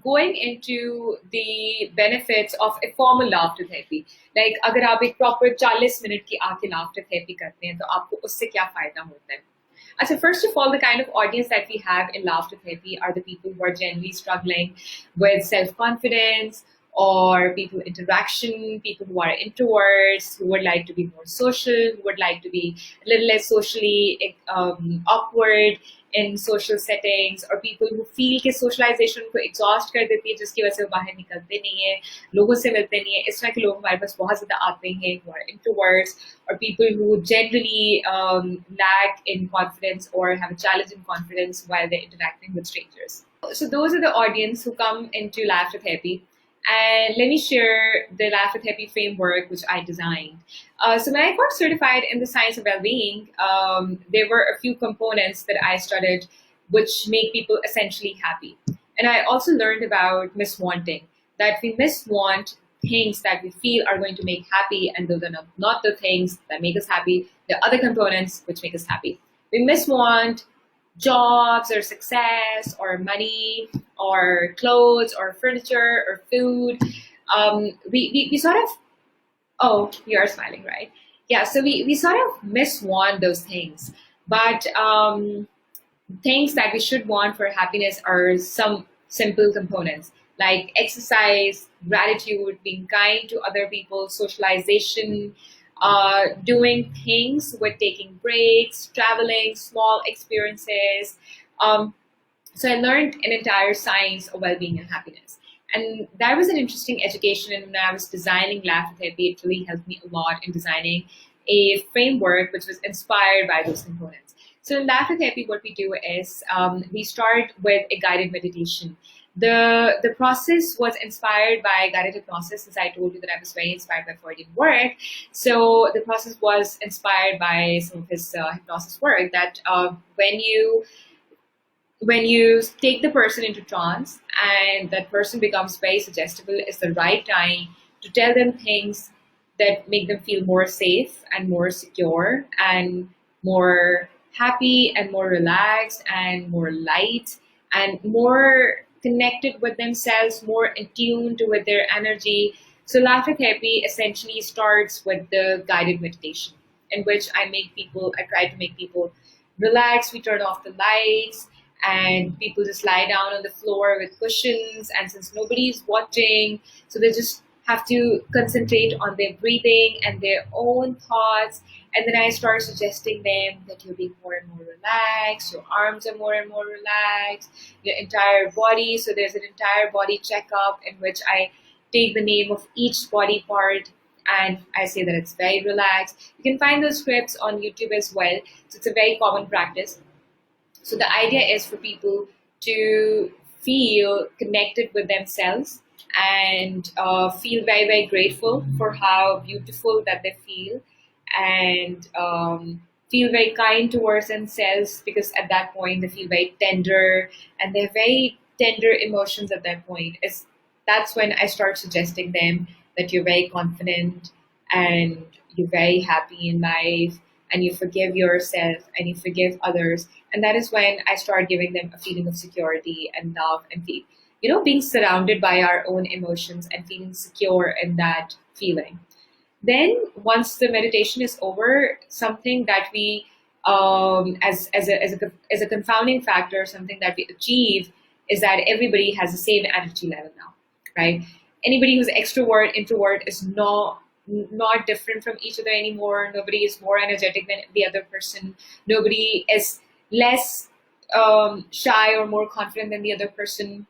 going into the benefits of a formal laughter therapy. Like अगर आप एक proper 40 minute की आके laughter therapy करते हैं तो आपको उससे क्या फायदा होता है? So first of all, the kind of audience that we have in laughter therapy are the people who are generally struggling with self-confidence or people interaction, people who are introverts, who would like to be more social, who would like to be a little less socially awkward in social settings, or people who feel कि socialization को exhaust कर देती है जिसकी वजह से वो बाहर निकलते नहीं है, लोगों से मिलते नहीं है. इस तरह के लोग हमारे पास बहुत ज़्यादा आते हैं who are introverts, or people who generally lack in confidence or have a challenge in confidence while they're interacting with strangers. So those are the audience who come into laughter therapy. And let me share the laughter therapy framework which I designed. So when I got certified in the science of well-being, there were a few components that I studied which make people essentially happy. And I also learned about miswanting, that we miswant things that we feel are going to make happy, and those are not the things that make us happy. The other components which make us happy. We miswant jobs or success or money or clothes or furniture or food. We sort of, oh, you are smiling, right? Yeah, so we sort of miswant those things. But things that we should want for happiness are some simple components like exercise, gratitude, being kind to other people, socialization, doing things with taking breaks, traveling, small experiences. So I learned an entire science of well-being and happiness. And that was an interesting education. And when I was designing laughter therapy, it really helped me a lot in designing a framework which was inspired by those components. So in laughter therapy, what we do is we start with a guided meditation. The process was inspired by guided hypnosis, as I told you that I was very inspired by Freudian work. So the process was inspired by some of his hypnosis work, that when you take the person into trance and that person becomes very suggestible, is the right time to tell them things that make them feel more safe and more secure and more happy and more relaxed and more light and more connected with themselves, more attuned with their energy. So laughter therapy essentially starts with the guided meditation, in which I try to make people relax. We turn off the lights and people just lie down on the floor with cushions, and since nobody's watching, so they just have to concentrate on their breathing and their own thoughts. And then I start suggesting them that you'll be more and more relaxed, your arms are more and more relaxed, your entire body. So there's an entire body checkup in which I take the name of each body part and I say that it's very relaxed. You can find those scripts on YouTube as well. So it's a very common practice. So the idea is for people to feel connected with themselves and feel very, very grateful for how beautiful that they feel, and feel very kind towards themselves, because at that point they feel very tender and they're very tender emotions at that point. That's when I start suggesting them that you're very confident and you're very happy in life and you forgive yourself and you forgive others. And that is when I start giving them a feeling of security and love and being surrounded by our own emotions and feeling secure in that feeling. Then once the meditation is over, something that we, as a confounding factor, something that we achieve is that everybody has the same energy level now, right? Anybody who's extrovert, introvert is not different from each other anymore. Nobody is more energetic than the other person. Nobody is less shy or more confident than the other person.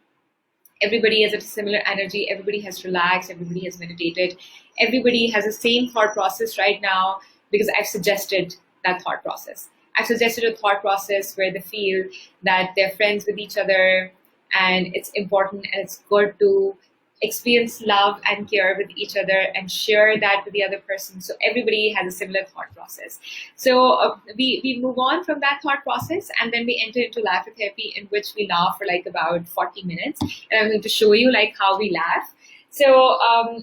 Everybody is at a similar energy. Everybody has relaxed. Everybody has meditated. Everybody has the same thought process right now because I've suggested that thought process. I've suggested a thought process where they feel that they're friends with each other and it's important and it's good to experience love and care with each other and share that with the other person. So everybody has a similar thought process. So we move on from that thought process and then we enter into laughter therapy, in which we laugh for like about 40 minutes. And I'm going to show you like how we laugh. So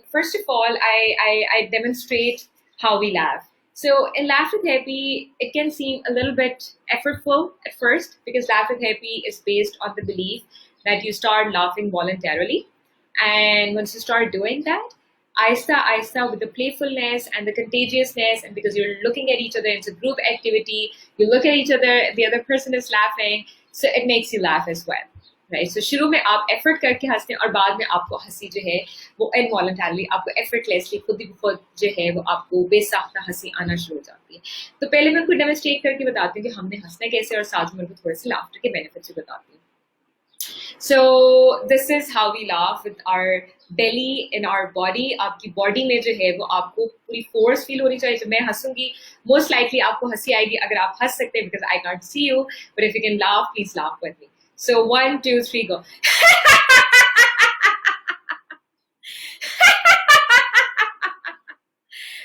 first of all, I demonstrate how we laugh. So in laughter therapy, it can seem a little bit effortful at first because laughter therapy is based on the belief that you start laughing voluntarily. And once you start doing that, aista aista, with the playfulness and the contagiousness, and because you're looking at each other, it's a group activity, you look at each other, the other person is laughing, so it makes you laugh as well, right? So शुरू में आप effort करके हंसते हैं और बाद में आपको हंसी जो है वो इनवॉलंटरली, आपको एफर्टलेसली खुद ही खुद जो है वो आपको बेसाख्ता हंसी आना शुरू हो जाती है. तो पहले मैं उनको डेमोन्स्ट्रेट करके बताती हूँ कि हमने हंसना कैसे, और साथ में उनको थोड़े से लाफ्टर के बेनिफिट्स भी बताती हूँ. So this is how we laugh with our belly in our body. आपकी बॉडी में जो है वो आपको पूरी फोर्स फील होनी चाहिए. जब मैं हंसूंगी मोस्ट लाइकली आपको हंसी आएगी अगर आप हंस सकते हैं, because I can't see you, but if you can laugh, please laugh with me. So 1, 2, 3, go.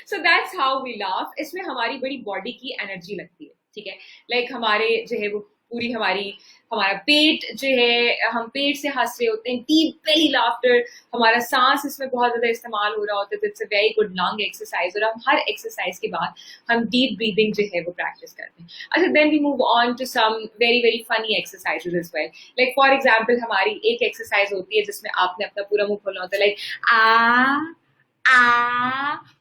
So that's how we laugh. इसमें हमारी बड़ी बॉडी की एनर्जी लगती है, ठीक है. लाइक हमारे जो है वो पूरी हमारा पेट जो है, हम पेट से हंस रहे होते हैं, डीप बेली लाफ्टर, हमारा सांस इसमें बहुत ज्यादा इस्तेमाल हो रहा होता है. It's a very good lung exercise, और हम हर एक्सरसाइज के बाद हम डीप ब्रीदिंग जो है वो प्रैक्टिस करते हैं. अच्छा, then we move on to some very very funny exercises as well. Like for example हमारी एक एक्सरसाइज होती है जिसमें आपने अपना पूरा मुंह खोलना होता है, लाइक आ,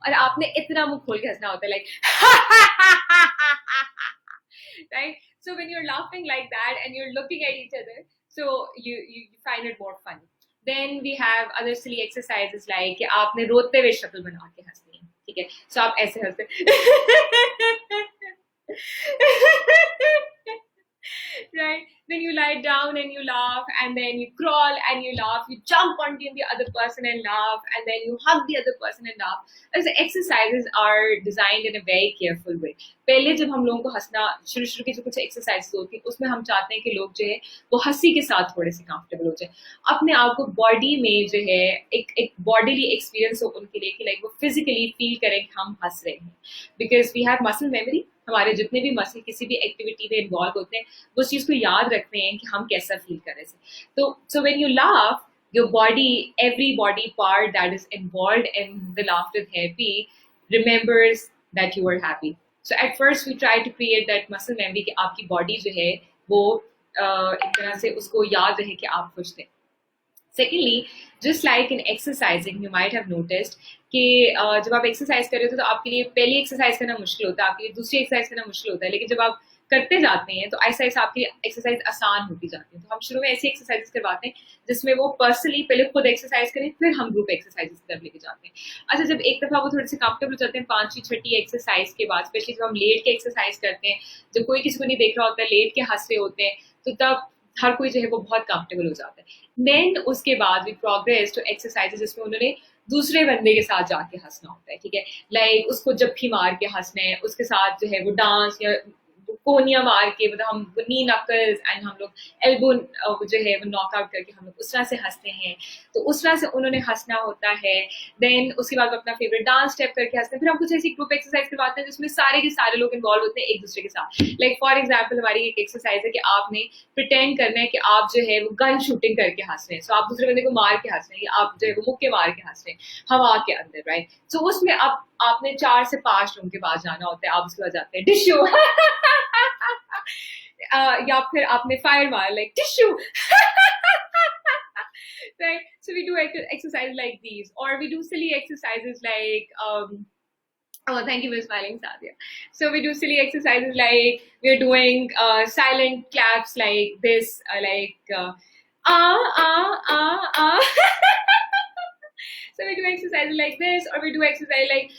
और आपने इतना मुंह खोल के हंसना होता है, like right? So when you're laughing like that and you're looking at each other, so you find it more funny. Then we have other silly exercises like कि आपने रोते हुए शक्ल बना के हंसनी है, ठीक है. So आप ऐसे हंसते right? Then you lie down and you laugh, and then you crawl and you laugh, you jump onto the other person and laugh, and then you hug the other person and laugh. As the exercises are designed in a very careful way. पहले जब हम लोगों को हंसना शुरू की जो कुछ एक्सरसाइज होती है उसमें हम चाहते हैं कि लोग जो है वो हंसी के साथ थोड़े से कंफर्टेबल हो जाए, अपने आप को बॉडी में जो है एक बॉडीली एक्सपीरियंस हो उनके लिए, कि लाइक वो फिजिकली फील करें कि हम हंस रहे हैं. Because we have muscle memory, हमारे जितने भी मसल किसी भी एक्टिविटी में इन्वॉल्व होते हैं वो उस चीज को याद रखते हैं कि हम कैसा फील कर रहे थे. तो so when you laugh, your body, every body part that is involved in the laughter therapy remembers that you were happy. So at first we try to create that muscle memory कि आपकी body जो है वो एक तरह से उसको याद रहे कि आप खुश थे. Secondly, just like in exercising, you might have noticed कि जब आप एक्सरसाइज कर रहे होते हो तो आपके लिए पहली एक्सरसाइज करना मुश्किल होता है, आपके लिए दूसरी एक्सरसाइज करना मुश्किल होता है, लेकिन जब आप करते जाते हैं तो ऐसा ऐसा आपकी एक्सरसाइज आसान होती जाती है. तो हम शुरू में ऐसी एक्सरसाइज करवाते हैं जिसमें वो पर्सनली पहले खुद एक्सरसाइज करें, फिर हम ग्रुप एक्सरसाइजेस की तरफ लेके जाते हैं. अच्छा, जब एक दफा वो थोड़े से कंफर्टेबल हो जाते हैं 5वीं 6वीं एक्सरसाइज के बाद, स्पेशली जब हम लेट के एक्सरसाइज करते हैं, जब कोई किसी को नहीं देख रहा होता है, लेट के हंस रहे होते हैं, तो तब हर कोई जो है वो बहुत कंफर्टेबल हो जाता है. देन उसके बाद वी प्रोग्रेस टू एक्सरसाइजेस जिसमें उन्होंने दूसरे बंदे के साथ जाके हंसना होता है, ठीक है. लाइक उसको जप्फी मार के हंसना है, उसके साथ जो है वो डांस या कोनिया मार के, मतलब हम नी नकल्स एंड हम लोग एल्बो जो है वो नॉकआउट करके हम लोग उस तरह से हंसते हैं. तो उस तरह से उन्होंने हंसना होता है. देन उसके बाद अपना फेवरेट डांस स्टेप करके हंसते हैं. फिर हम कुछ ऐसी ग्रुप एक्सरसाइज करवाते हैं जिसमें सारे के सारे लोग इन्वॉल्व होते हैं एक दूसरे के साथ. लाइक फॉर एग्जाम्पल हमारी एक एक्सरसाइज है कि आपने प्रिटेंड करना है कि आप जो है वो गन शूटिंग करके हंस रहे हैं. सो आप दूसरे बंदे को मार के हंस रहे हैं, आप जो है वो मुक्के मार के हंस रहे हैं हवा के अंदर, राइट. सो उसमें अब आपने 4 से 5 लोगों के पास जाना होता है, आप उसके बाद जाते हैं टिश्यू या फिर आपने फायर मार, like tissue right. So we do exercises like these, or we do silly exercises like oh, thank you for smiling, Sadia. So we do silly exercises like we're doing silent claps like this, like so we do exercises like this, or we do exercise like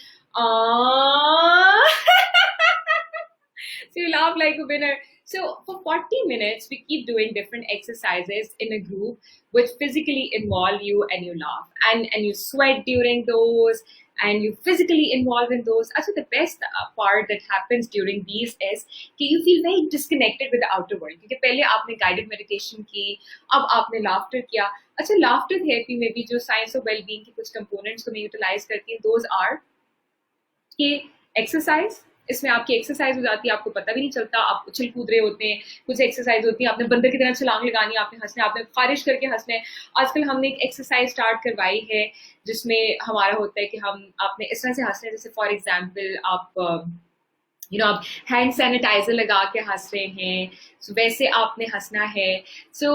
so you laugh like a winner. So for 40 minutes, we keep doing different exercises in a group which physically involve you, and you laugh and you sweat during those, and you physically involved in those. Also, the best part that happens during these is कि you feel very disconnected with the outer world. क्योंकि पहले आपने guided meditation की, अब आपने laughter किया. अच्छा, laughter therapy में भी जो science of well-being की कुछ components को मैं utilize करती हूँ, those are कि exercise. इसमें आपकी एक्सरसाइज हो जाती है, आपको पता भी नहीं चलता, आप उछल कूद रहे होते हैं. कुछ एक्सरसाइज होती है आपने बंदर की तरह छलांग लगानी है, आपने हंसना है, आपने खारिश करके हंसना है. आजकल हमने एक एक्सरसाइज स्टार्ट करवाई है जिसमें हमारा होता है कि हम आपने इस तरह से हंसना है, जैसे फॉर एग्जांपल आप आप हैंड सैनिटाइजर लगा के हंस रहे हैं, so वैसे आपने हंसना है. so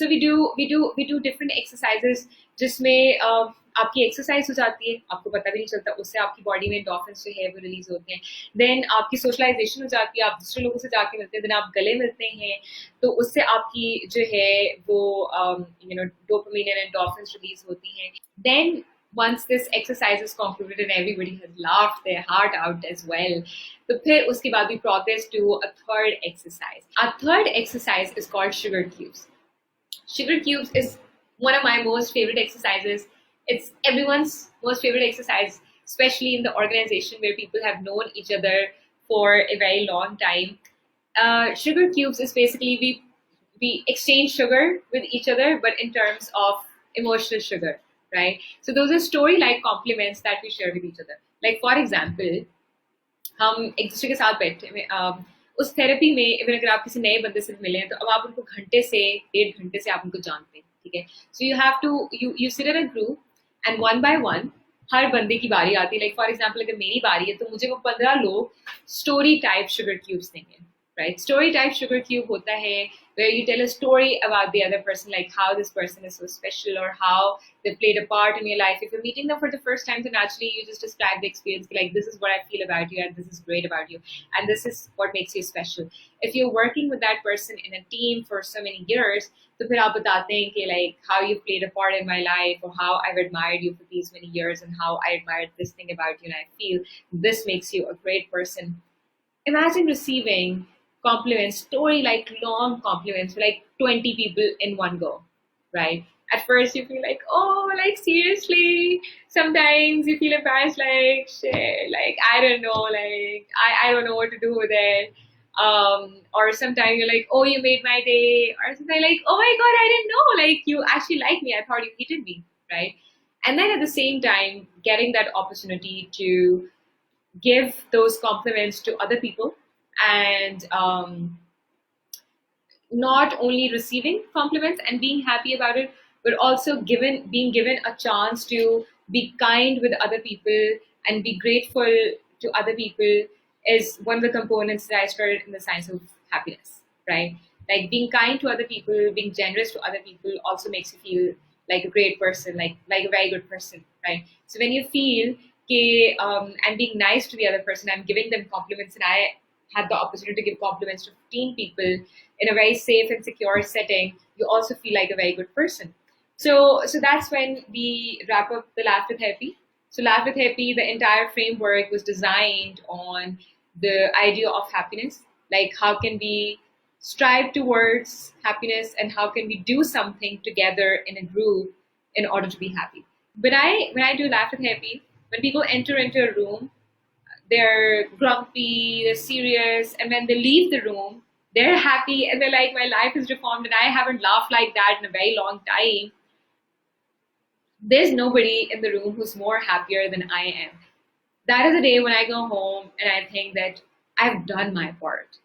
we do different exercises जिसमें आपकी एक्सरसाइज हो जाती है, आपको पता भी नहीं चलता, उससे आपकी बॉडी में एंडोर्फिन्स जो है वो रिलीज होते हैं. देन आपकी सोशलाइजेशन हो जाती है, आप दूसरे लोगों से जाके मिलते हैं, देन आप गले मिलते हैं, तो उससे आपकी जो है वो डोपामिन एंड एंडोर्फिन्स रिलीज होती हैं. Then once this exercise is concluded and everybody has laughed their heart out as well, तो फिर उसके बाद we progress to a third exercise. Our third exercise is called sugar cubes. Sugar cubes is one of my most favorite exercises. It's everyone's most favorite exercise, especially in the organization where people have known each other for a very long time. Sugar cubes is basically we exchange sugar with each other, but in terms of emotional sugar, right? So those are story-like compliments that we share with each other. Like for example, हम एक दूसरे के साथ बैठे में उस therapy में even अगर आप किसी नए बंदे से मिले हैं तो अब आप उनको घंटे से 1.5 घंटे से आप उनको जानते हैं, ठीक है. So you have to you sit in a group and one by one हर बंदे की बारी आती है. लाइक फॉर एग्जाम्पल अगर मेरी बारी है तो मुझे वो 15 लोग स्टोरी टाइप शुगर क्यूब्स देंगे, right? Story type sugar cube hota hai, where you tell a story about the other person, like how this person is so special or how they played a part in your life. If you're meeting them for the first time, then naturally you just describe the experience, like this is what I feel about you, and this is great about you, and this is what makes you special. If you're working with that person in a team for so many years, तो फिर आप बताते हैं कि like how you played a part in my life or how I've admired you for these many years and how I admired this thing about you and I feel this makes you a great person. Imagine receiving compliments, story like long compliments for like 20 people in one go, right? At first you feel like, oh, like seriously. Sometimes you feel embarrassed, like shit, like I don't know, like I don't know what to do with it. Or sometimes you're like, oh, you made my day, or something like, oh my god, I didn't know, like you actually like me. I thought you hated me, right? And then at the same time, getting that opportunity to give those compliments to other people and not only receiving compliments and being happy about it, but also being given a chance to be kind with other people and be grateful to other people is one of the components that I studied in the science of happiness, right? Like being kind to other people, being generous to other people also makes you feel like a great person, like a very good person, right? So when you feel I'm being nice to the other person, I'm giving them compliments, and I had the opportunity to give compliments to 15 people in a very safe and secure setting, you also feel like a very good person. So that's when we wrap up the laughter therapy. So laughter therapy, the entire framework was designed on the idea of happiness, like how can we strive towards happiness and how can we do something together in a group in order to be happy. When I do laughter therapy, when people enter into a room, they're grumpy, they're serious, and when they leave the room, they're happy and they're like, my life is reformed and I haven't laughed like that in a very long time. There's nobody in the room who's more happier than I am. That is the day when I go home and I think that I've done my part.